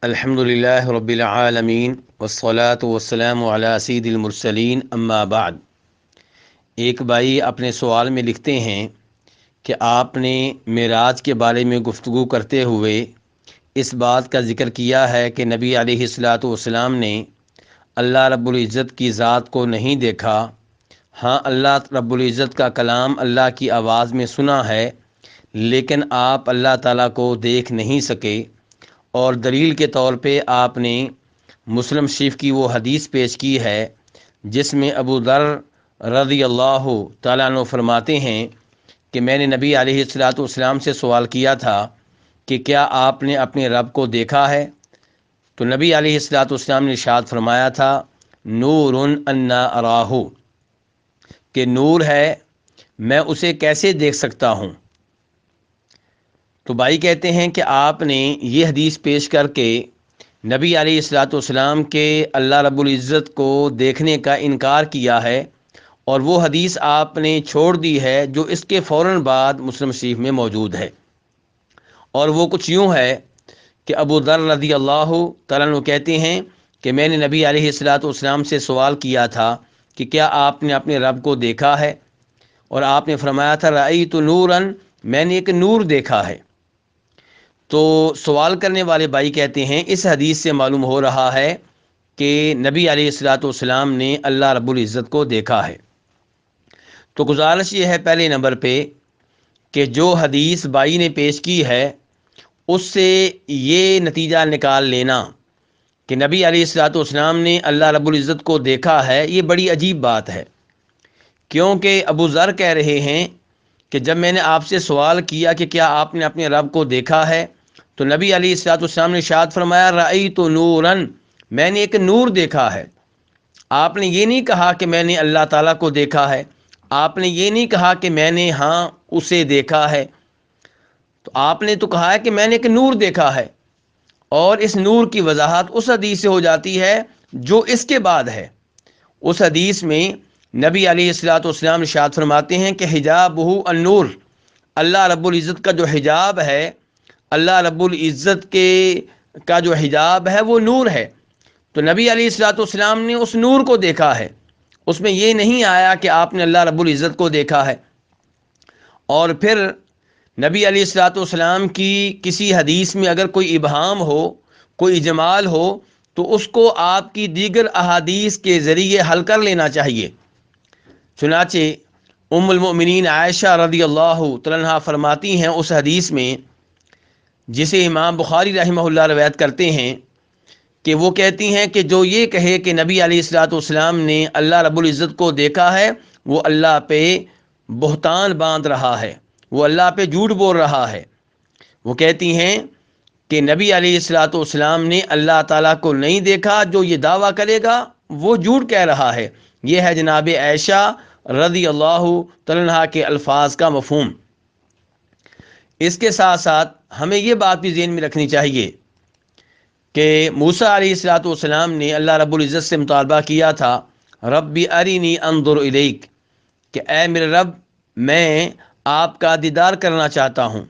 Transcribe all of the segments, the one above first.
الحمدللہ رب العالمین والصلاة والسلام علی سید المرسلین اما بعد۔ ایک بھائی اپنے سوال میں لکھتے ہیں کہ آپ نے معراج کے بارے میں گفتگو کرتے ہوئے اس بات کا ذکر کیا ہے کہ نبی علیہ الصلاۃ والسلام نے اللہ رب العزت کی ذات کو نہیں دیکھا۔ ہاں، اللہ رب العزت کا کلام اللہ کی آواز میں سنا ہے، لیکن آپ اللہ تعالیٰ کو دیکھ نہیں سکے۔ اور دلیل کے طور پہ آپ نے مسلم شریف کی وہ حدیث پیش کی ہے جس میں ابو ذر رضی اللہ تعالیٰ عنہ فرماتے ہیں کہ میں نے نبی علیہ الصلاۃ والسلام سے سوال کیا تھا کہ کیا آپ نے اپنے رب کو دیکھا ہے؟ تو نبی علیہ الصلاۃ والسلام نے ارشاد فرمایا تھا، نور انا اراہ، کہ نور ہے، میں اسے کیسے دیکھ سکتا ہوں؟ تو بھائی کہتے ہیں کہ آپ نے یہ حدیث پیش کر کے نبی علیہ الصلاۃ والسلام کے اللہ رب العزت کو دیکھنے کا انکار کیا ہے، اور وہ حدیث آپ نے چھوڑ دی ہے جو اس کے فوراً بعد مسلم شریف میں موجود ہے۔ اور وہ کچھ یوں ہے کہ ابو ذر رضی اللہ تعالیٰ عنہ کہتے ہیں کہ میں نے نبی علیہ الصلاۃ والسلام سے سوال کیا تھا کہ کیا آپ نے اپنے رب کو دیکھا ہے؟ اور آپ نے فرمایا تھا رأیت نورا، میں نے ایک نور دیکھا ہے۔ تو سوال کرنے والے بھائی کہتے ہیں اس حدیث سے معلوم ہو رہا ہے کہ نبی علیہ الصلاۃ والسلام نے اللہ رب العزت کو دیکھا ہے۔ تو گزارش یہ ہے پہلے نمبر پہ کہ جو حدیث بھائی نے پیش کی ہے اس سے یہ نتیجہ نکال لینا کہ نبی علیہ الصلاۃ والسلام نے اللہ رب العزت کو دیکھا ہے، یہ بڑی عجیب بات ہے، کیونکہ ابو ذر کہہ رہے ہیں کہ جب میں نے آپ سے سوال کیا کہ کیا آپ نے اپنے رب کو دیکھا ہے، تو نبی علیہ الصلاۃ والسلام نے ارشاد فرمایا رأیت نورا، میں نے ایک نور دیکھا ہے۔ آپ نے یہ نہیں کہا کہ میں نے اللہ تعالیٰ کو دیکھا ہے، آپ نے یہ نہیں کہا کہ میں نے اسے دیکھا ہے، تو آپ نے تو کہا ہے کہ میں نے ایک نور دیکھا ہے، اور اس نور کی وضاحت اس حدیث سے ہو جاتی ہے جو اس کے بعد ہے۔ اس حدیث میں نبی علیہ الصلاۃ والسلام ارشاد فرماتے ہیں کہ حجابہ النور، اللہ رب العزت کا جو حجاب ہے، اللہ رب العزت کا جو حجاب ہے وہ نور ہے۔ تو نبی علیہ الصلاۃ والسلام نے اس نور کو دیکھا ہے، اس میں یہ نہیں آیا کہ آپ نے اللہ رب العزت کو دیکھا ہے۔ اور پھر نبی علیہ الصلاۃ والسلام کی کسی حدیث میں اگر کوئی ابہام ہو، کوئی اجمال ہو، تو اس کو آپ کی دیگر احادیث کے ذریعے حل کر لینا چاہیے۔ چنانچہ ام المؤمنین عائشہ رضی اللہ تعالیٰ عنہا فرماتی ہیں اس حدیث میں جسے امام بخاری رحمہ اللہ روایت کرتے ہیں کہ وہ کہتی ہیں کہ جو یہ کہے کہ نبی علیہ الصلاۃ والسلام نے اللہ رب العزت کو دیکھا ہے، وہ اللہ پہ بہتان باندھ رہا ہے، وہ اللہ پہ جھوٹ بول رہا ہے۔ وہ کہتی ہیں کہ نبی علیہ الصلاۃ والسلام نے اللہ تعالیٰ کو نہیں دیکھا، جو یہ دعویٰ کرے گا وہ جھوٹ کہہ رہا ہے۔ یہ ہے جناب عائشہ رضی اللہ تعالیٰ عنہا کے الفاظ کا مفہوم۔ اس کے ساتھ ساتھ ہمیں یہ بات بھی ذہن میں رکھنی چاہیے کہ موسیٰ علیہ الصلاۃ والسلام نے اللہ رب العزت سے مطالبہ کیا تھا ربی ارینی انظر الیک، کہ اے میرے رب میں آپ کا دیدار کرنا چاہتا ہوں۔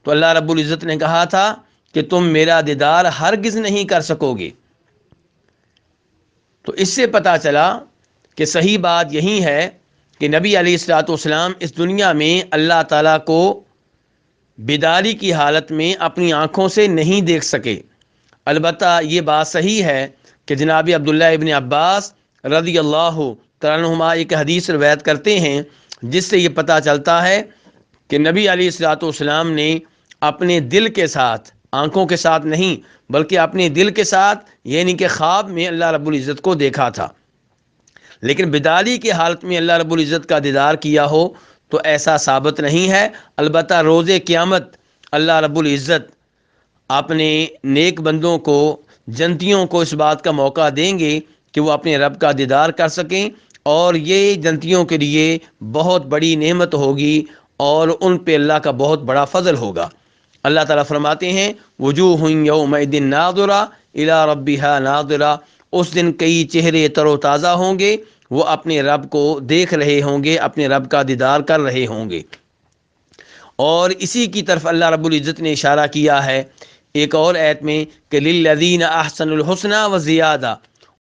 تو اللہ رب العزت نے کہا تھا کہ تم میرا دیدار ہرگز نہیں کر سکو گے۔ تو اس سے پتہ چلا کہ صحیح بات یہی ہے کہ نبی علیہ الصلاۃ والسلام اس دنیا میں اللہ تعالیٰ کو بیداری کی حالت میں اپنی آنکھوں سے نہیں دیکھ سکے۔ البتہ یہ بات صحیح ہے کہ جناب عبداللہ ابن عباس رضی اللہ تعالیٰ عنہما ایک حدیث روایت کرتے ہیں جس سے یہ پتہ چلتا ہے کہ نبی علیہ الصلاۃ والسلام نے اپنے دل کے ساتھ، آنکھوں کے ساتھ نہیں بلکہ اپنے دل کے ساتھ، یعنی کہ خواب میں اللہ رب العزت کو دیکھا تھا۔ لیکن بیداری کی حالت میں اللہ رب العزت کا دیدار کیا ہو تو ایسا ثابت نہیں ہے۔ البتہ روز قیامت اللہ رب العزت اپنے نیک بندوں کو، جنتیوں کو اس بات کا موقع دیں گے کہ وہ اپنے رب کا دیدار کر سکیں، اور یہ جنتیوں کے لیے بہت بڑی نعمت ہوگی اور ان پہ اللہ کا بہت بڑا فضل ہوگا۔ اللہ تعالیٰ فرماتے ہیں وجوہ یومئذ ناظرہ الی ربہا ناظرہ، اس دن کئی چہرے تر و تازہ ہوں گے، وہ اپنے رب کو دیکھ رہے ہوں گے، اپنے رب کا دیدار کر رہے ہوں گے۔ اور اسی کی طرف اللہ رب العزت نے اشارہ کیا ہے ایک اور آیت میں کہ للذین احسنوا الحسنى و زیادہ،